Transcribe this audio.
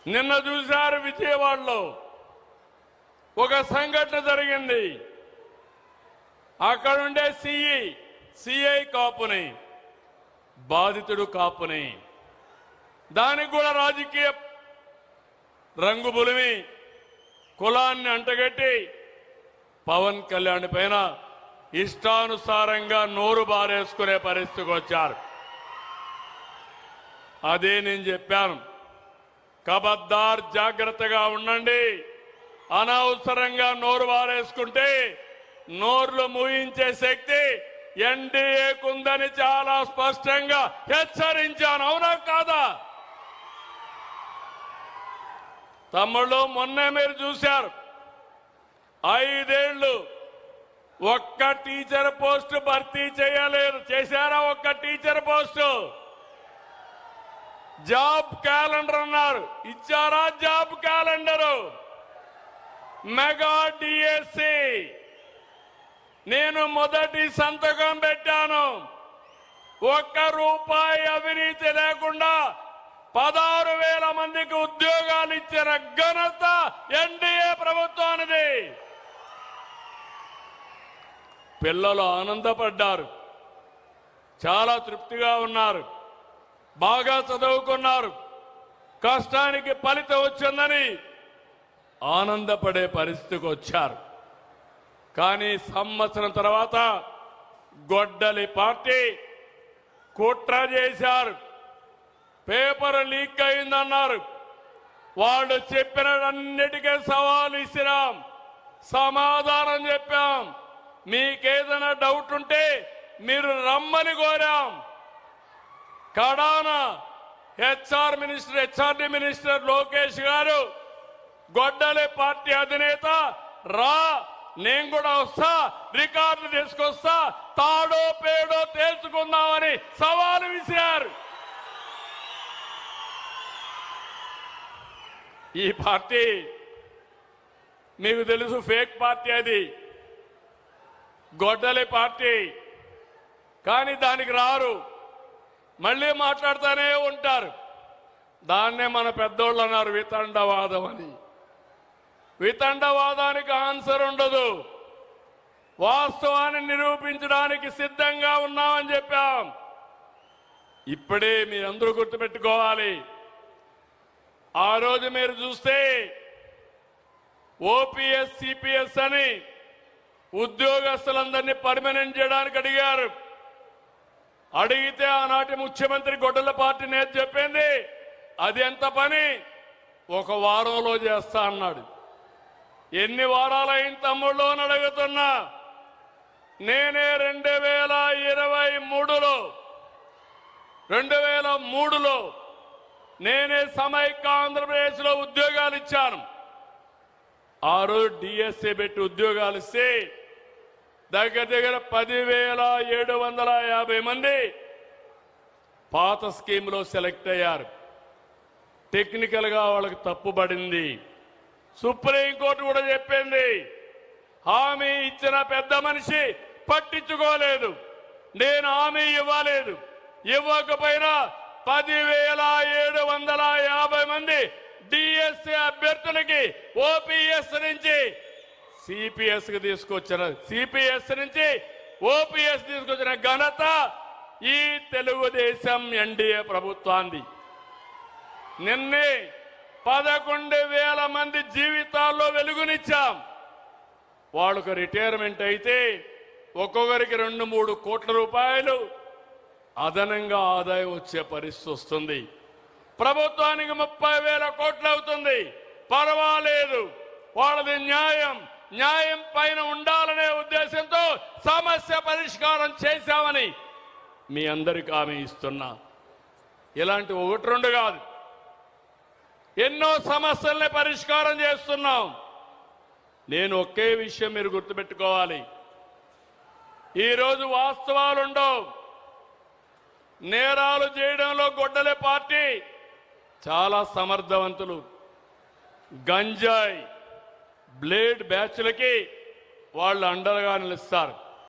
నిన్న చూశారు విజయవాడలో ఒక సంఘటన జరిగింది. అక్కడుండే సిఐ కాపుని, బాధితుడు కాపుని, దానికి కూడా రాజకీయ రంగు బులిమి కులాన్ని అంటగట్టి పవన్ కళ్యాణ్ పైన ఇష్టానుసారంగా నోరు బారేసుకునే పరిస్థితికి వచ్చారు. అదే నేను చెప్పాను, కబద్దార్ జాగ్రత్తగా ఉండండి. అనవసరంగా నోరు బారేసుకుంటే నోర్లు మూయించే శక్తి ఎన్డీఏకుందని చాలా స్పష్టంగా హెచ్చరించాను. అవునా కాదా? తమ్ముళ్ళు, మొన్నే మీరు చూశారు, 5 ఏళ్లు ఒక్క టీచర్ పోస్టు భర్తీ చేయలేరు. చేశారా? ఒక్క టీచర్ పోస్టు. జాబ్ క్యాలెండర్ అన్నారు, ఇచ్చారా? Job calendar. మెగా డిఎస్సి నేను మొదటి సంతకం పెట్టాను. ₹1 అవినీతి లేకుండా 16,000 మందికి ఉద్యోగాలు ఇచ్చిన ఘనత ఎన్డీఏ ప్రభుత్వానిది. పిల్లలు ఆనందపడ్డారు, చాలా తృప్తిగా ఉన్నారు, బాగా చదువుకున్నారు, కష్టానికి ఫలితం వచ్చిందని ఆనందపడే పరిస్థితికి వచ్చారు. కానీ సంవత్సరం తర్వాత గొడ్డలి పార్టీ కుట్ర చేశారు. పేపర్ లీక్ అయిందన్నారు. వాళ్ళు చెప్పినన్నిటికీ సవాలు ఇచ్చినాం, సమాధానం చెప్పాం. మీకేదైనా డౌట్ ఉంటే మీరు రమ్మని కోరాం. కడాన హెచ్ఆర్డీ మినిస్టర్ లోకేష్ గారు, గొడ్డలి పార్టీ అధినేత, రా నేను కూడా వస్తా, రికార్డులు తీసుకొస్తా, తాడో పేడో తేల్చుకుందామని సవాలు విసిరారు. ఈ పార్టీ మీకు తెలుసు, ఫేక్ పార్టీ అది, గొడ్డలి పార్టీ. కానీ దానికి రారు, మళ్ళీ మాట్లాడుతూనే ఉంటారు. దాన్నే మన పెద్దోళ్ళు అన్నారు వితండవాదం అని. వితండవాదానికి ఆన్సర్ ఉండదు. వాస్తవాన్ని నిరూపించడానికి సిద్ధంగా ఉన్నామని చెప్పాం. ఇప్పుడే మీరందరూ గుర్తుపెట్టుకోవాలి, ఆ రోజు మీరు చూస్తే ఓపీఎస్ సిపిఎస్ అని ఉద్యోగస్తులందరినీ పర్మనెంట్ చేయడానికి అడిగారు. అడిగితే ఆనాటి ముఖ్యమంత్రి గొడ్డల పార్టీ నేత చెప్పింది, అది ఎంత పని, 1 వారంలో చేస్తా అన్నాడు. ఎన్ని వారాలైన తమ్ముళ్ళు అని అడుగుతున్నా. నేనే 2003లో నేనే సమైక్య ఆంధ్రప్రదేశ్లో ఉద్యోగాలు ఇచ్చాను. ఆ రోజు డిఎస్సీ పెట్టి ఉద్యోగాలు ఇస్తే దగ్గర 10,750 మంది పాత స్కీమ్లో సెలెక్ట్ అయ్యారు. టెక్నికల్ గా వాళ్ళకి తప్పుబడింది. సుప్రీంకోర్టు కూడా చెప్పింది, హామీ ఇచ్చిన పెద్ద మనిషి పట్టించుకోలేదు. నేను హామీ ఇవ్వలేదు, ఇవ్వకపోయినా 10,750 మంది డిఎస్సీ అభ్యర్థులకి ఓపీఎస్ నుంచి సిపిఎస్ కి తీసుకొచ్చిన, సిపిఎస్ నుంచి ఓపీఎస్ తీసుకొచ్చిన ఘనత ఈ తెలుగుదేశం ఎన్డీఏ ప్రభుత్వాన్ని. నిన్నే 11,000 మంది జీవితాల్లో వెలుగునిచ్చాం. వాళ్ళకు రిటైర్మెంట్ అయితే ఒక్కొక్కరికి 2-3 కోట్ల రూపాయలు అదనంగా ఆదాయం వచ్చే పరిస్థితి వస్తుంది. ప్రభుత్వానికి 30,000 కోట్లు అవుతుంది. పర్వాలేదు, వాళ్ళది న్యాయం పైన ఉండాలనే ఉద్దేశంతో సమస్య పరిష్కారం చేశామని మీ అందరికీ హామీ ఇస్తున్నా. ఇలాంటి 1-2 కాదు, ఎన్నో సమస్యల్ని పరిష్కారం చేస్తున్నాం. నేను ఒకే విషయం మీరు గుర్తుపెట్టుకోవాలి, ఈరోజు వాస్తవాలుండవు. నేరాలు చేయడంలో గొడ్డలి పార్టీ చాలా సమర్థవంతులు. గంజాయి బ్లేడ్ బ్యాచ్లకి వాళ్ళు అండగా నిలుస్తారు.